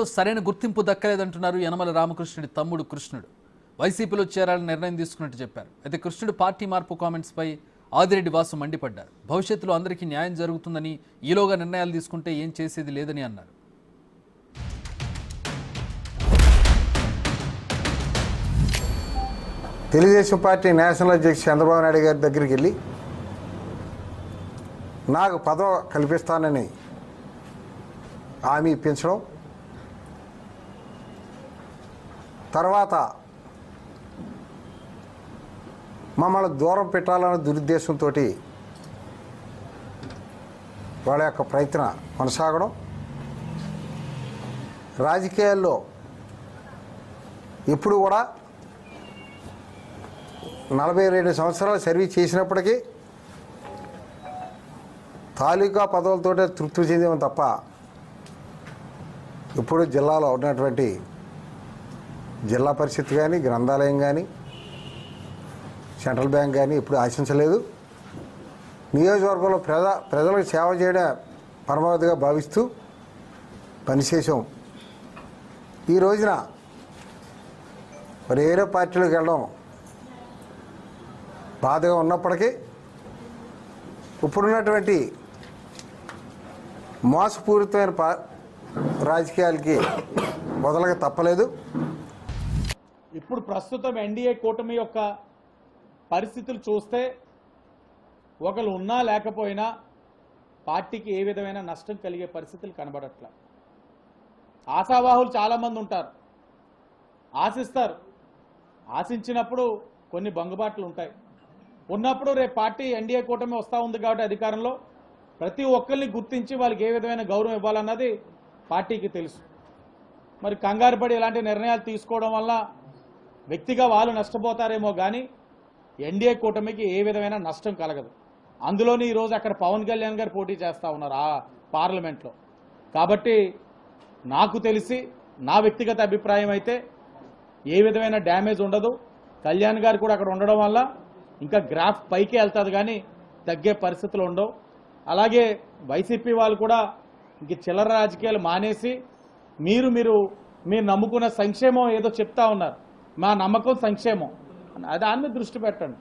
సరైన గుర్తింపు దక్కలేదంటున్నారు యనమల రామకృష్ణుడి తమ్ముడు కృష్ణుడు. వైసీపీలో చేరాలని నిర్ణయం తీసుకున్నట్టు చెప్పారు. అయితే కృష్ణుడు పార్టీ మార్పు కామెంట్స్ పై ఆదిరెడ్డి వాసు మండిపడ్డారు. భవిష్యత్తులో అందరికీ న్యాయం జరుగుతుందని, ఈలోగా నిర్ణయాలు తీసుకుంటే ఏం చేసేది లేదని అన్నారు. తెలుగుదేశం పార్టీ నేషనల్ అధ్యక్షుడు చంద్రబాబు నాయుడు గారి దగ్గరికి వెళ్ళి నాకు పదవి కల్పిస్తానని హామీ ఇప్పించడం, తర్వాత మమ్మల్ని దూరం పెట్టాలన్న దురుద్దేశంతో వాళ్ళ యొక్క ప్రయత్నం కొనసాగడం, రాజకీయాల్లో ఇప్పుడు కూడా 42 సంవత్సరాలు సర్వీస్ చేసినప్పటికీ తాలూకా పదవులతోటే తృప్తి చెందాము తప్ప ఇప్పుడు జిల్లాలో ఉన్నటువంటి జిల్లా పరిషత్ కానీ, గ్రంథాలయం కానీ, సెంట్రల్ బ్యాంక్ కానీ ఇప్పుడు ఆశించలేదు. నియోజకవర్గంలో ప్రజలకు సేవ చేయడం పరమావధిగా భావిస్తూ పనిచేసాం. ఈ రోజున మరి వేరే పార్టీలకు వెళ్ళడం బాధగా ఉన్నప్పటికీ ఇప్పుడున్నటువంటి మోసపూరితమైన రాజకీయాలకి మొదలగా తప్పలేదు. ఇప్పుడు ప్రస్తుతం ఎన్డీఏ కూటమి యొక్క పరిస్థితులు చూస్తే ఒకరు ఉన్నా లేకపోయినా పార్టీకి ఏ విధమైన నష్టం కలిగే పరిస్థితులు కనబడట్ల. ఆశావాహులు చాలామంది ఉంటారు, ఆశిస్తారు. ఆశించినప్పుడు కొన్ని బంగుబాట్లు ఉంటాయి. ఉన్నప్పుడు రేపు పార్టీ ఎన్డీఏ కూటమి వస్తూ ఉంది కాబట్టి అధికారంలో ప్రతి ఒక్కరిని గుర్తించి వాళ్ళకి ఏ విధమైన గౌరవం ఇవ్వాలన్నది పార్టీకి తెలుసు. మరి కంగారు పడి ఇలాంటి నిర్ణయాలు తీసుకోవడం వల్ల వ్యక్తిగా వాళ్ళు నష్టపోతారేమో కానీ ఎన్డీఏ కూటమికి ఏ విధమైన నష్టం కలగదు. అందులోని ఈరోజు అక్కడ పవన్ కళ్యాణ్ గారు పోటీ చేస్తూ ఉన్నారు ఆ పార్లమెంట్లో. కాబట్టి నాకు తెలిసి నా వ్యక్తిగత అభిప్రాయం అయితే ఏ విధమైన డ్యామేజ్ ఉండదు. కళ్యాణ్ గారు కూడా అక్కడ ఉండడం వల్ల ఇంకా గ్రాఫ్ పైకి వెళ్తుంది కానీ తగ్గే పరిస్థితులు ఉండవు. అలాగే వైసీపీ వాళ్ళు కూడా ఇంక చిల్లర రాజకీయాలు మానేసి మీరు నమ్ముకున్న సంక్షేమం ఏదో చెప్తా ఉన్నారు. మా నమ్మకం సంక్షేమం, దాని మీద దృష్టి పెట్టండి.